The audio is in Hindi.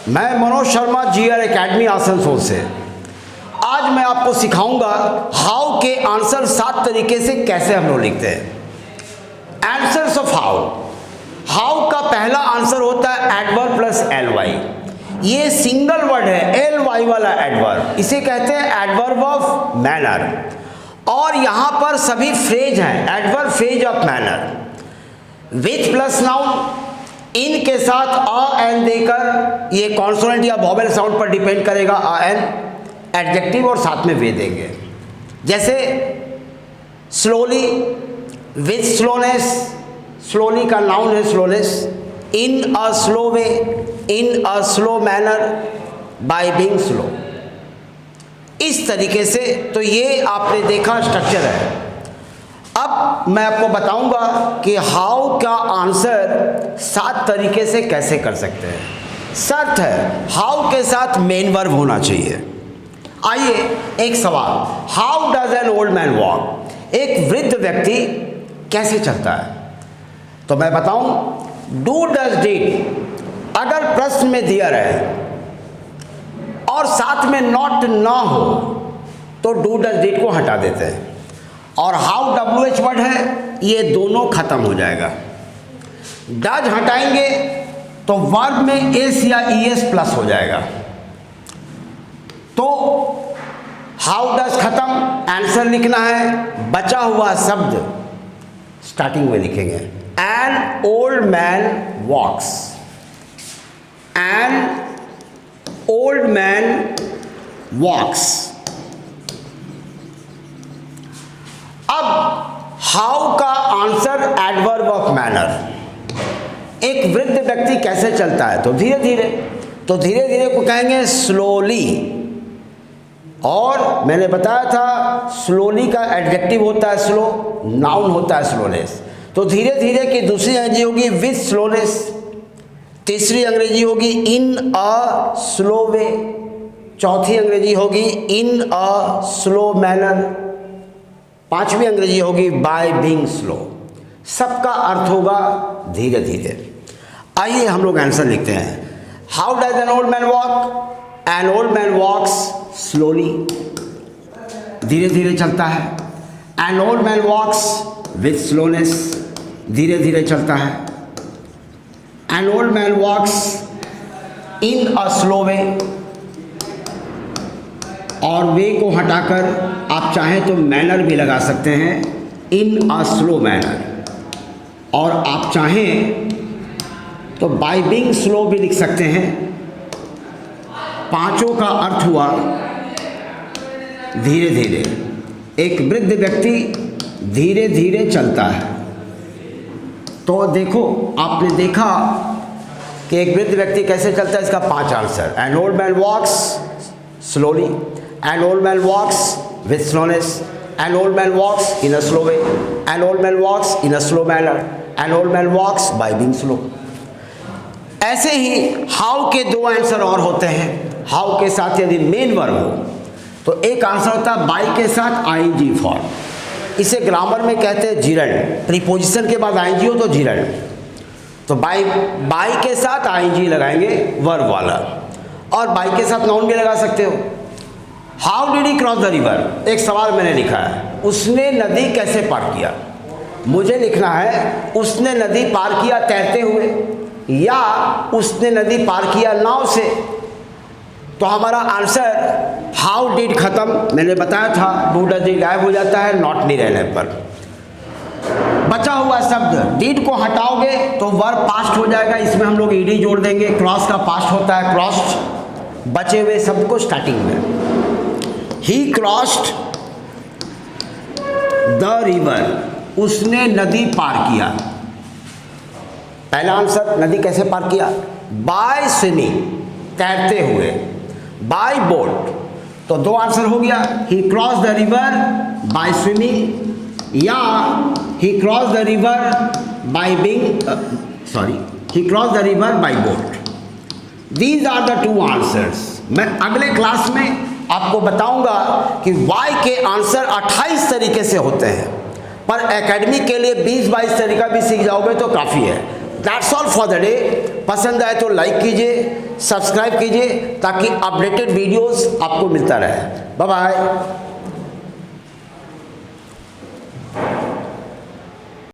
मैं मनोज शर्मा जीआर एकेडमी आसनसोल से। आज मैं आपको सिखाऊंगा हाउ के आंसर 7 तरीके से कैसे हम लोग लिखते हैं। Answers of how. हाउ का पहला आंसर होता है एडवर्ब प्लस एल वाई। ये सिंगल वर्ड है, एल वाई वाला एडवर्ब, इसे कहते हैं एडवर्ब ऑफ मैनर। और यहां पर सभी फ्रेज हैं, adverb phrase of manner. With plus noun, in के साथ आ एन देकर, ये कॉन्सोनेंट या वॉवेल साउंड पर डिपेंड करेगा, आ एन, एडजेक्टिव और साथ में वे देंगे। जैसे स्लोली, विथ स्लोनेस, स्लोली का नाउन है slowness, in a slow way, in a slow manner, by being slow. इस तरीके से तो ये आपने देखा स्ट्रक्चर है। अब मैं आपको बताऊंगा कि हाउ का आंसर 7 तरीके से कैसे कर सकते हैं। शर्त है हाउ के साथ मेन वर्ब होना चाहिए। आइए एक सवाल, how does an old man walk. एक वृद्ध व्यक्ति कैसे चलता है? तो मैं बताऊं, डू डज डिड अगर प्रश्न में दिया रहे और साथ में नॉट ना हो तो डू डज डिड को हटा देते हैं। और हाउ WH वर्ड है, ये दोनों खत्म हो जाएगा। डज हटाएंगे तो वर्ब में एस या ES प्लस हो जाएगा। तो हाउ डज खत्म, आंसर लिखना है, बचा हुआ शब्द स्टार्टिंग में लिखेंगे। An old man walks, an old man walks. अब हाउ का आंसर एडवर्ब ऑफ मैनर। एक वृद्ध व्यक्ति कैसे चलता है? तो धीरे धीरे, तो धीरे धीरे को कहेंगे स्लोली। और मैंने बताया था स्लोली का एडजेक्टिव होता है स्लो, नाउन होता है स्लोनेस। तो धीरे धीरे की दूसरी अंग्रेजी होगी विथ स्लोनेस, तीसरी अंग्रेजी होगी इन अ स्लो वे, चौथी अंग्रेजी होगी इन अ स्लो मैनर, पांचवी अंग्रेजी होगी बाय बीइंग स्लो। सबका अर्थ होगा धीरे धीरे। आइए हम लोग आंसर लिखते हैं। How does an old man walk? An old man walks slowly, धीरे धीरे चलता है। An old man walks with slowness, धीरे धीरे चलता है। An old man walks in a slow way, और वे को हटाकर आप चाहें तो मैनर भी लगा सकते हैं, इन अ स्लो मैनर। और आप चाहें तो बाय बीइंग स्लो भी लिख सकते हैं। पांचों का अर्थ हुआ धीरे धीरे। एक वृद्ध व्यक्ति धीरे धीरे चलता है। तो देखो, आपने देखा कि एक वृद्ध व्यक्ति कैसे चलता है, इसका 5 answer. An old man walks slowly, an old man walks with slowness, an old man walks in a slow way, an old man walks in a slow manner, an old man walks by being slow। ऐसे ही हाउ के 2 आंसर और होते हैं। हाउ के साथ यदि मेन वर्ब हो तो एक आंसर होता है बाय के साथ ING फॉर्म। इसे ग्रामर में कहते हैं जिरंड। प्रीपोजिशन के बाद ING हो तो जिरंड। तो बाय के साथ ING लगाएंगे वर्ब वाला, और बाय के साथ नाउन भी लगा सकते हो। How did he cross the river? एक सवाल मैंने लिखा है, उसने नदी कैसे पार किया? मुझे लिखना है उसने नदी पार किया तैरते हुए, या उसने नदी पार किया नाव से। तो हमारा आंसर हाउ डिड खत्म, मैंने बताया था डू डज डिड गायब हो जाता है नॉट नहीं रहने पर। बचा हुआ शब्द डिड को हटाओगे तो वर्ब पास्ट हो जाएगा, इसमें हम लोग ed जोड़ देंगे। क्रॉस का पास्ट होता है क्रॉस्ड। बचे हुए शब्द को स्टार्टिंग में, He crossed the river, उसने नदी पार किया। पहला आंसर नदी कैसे पार किया? बाय स्विमिंग, तैरते हुए। बाय बोट, तो 2 आंसर हो गया। He crossed the river by swimming, या he crossed the river by being he crossed the river by boat। These are the 2 answers। मैं अगले क्लास में आपको बताऊंगा कि वाई के आंसर 28 तरीके से होते हैं, पर एकेडमी के लिए 20-22 तरीका भी सीख जाओगे तो काफ़ी है। That's all for the day. पसंद आए तो लाइक कीजिए, सब्सक्राइब कीजिए ताकि अपडेटेड वीडियोस आपको मिलता रहे। Bye bye.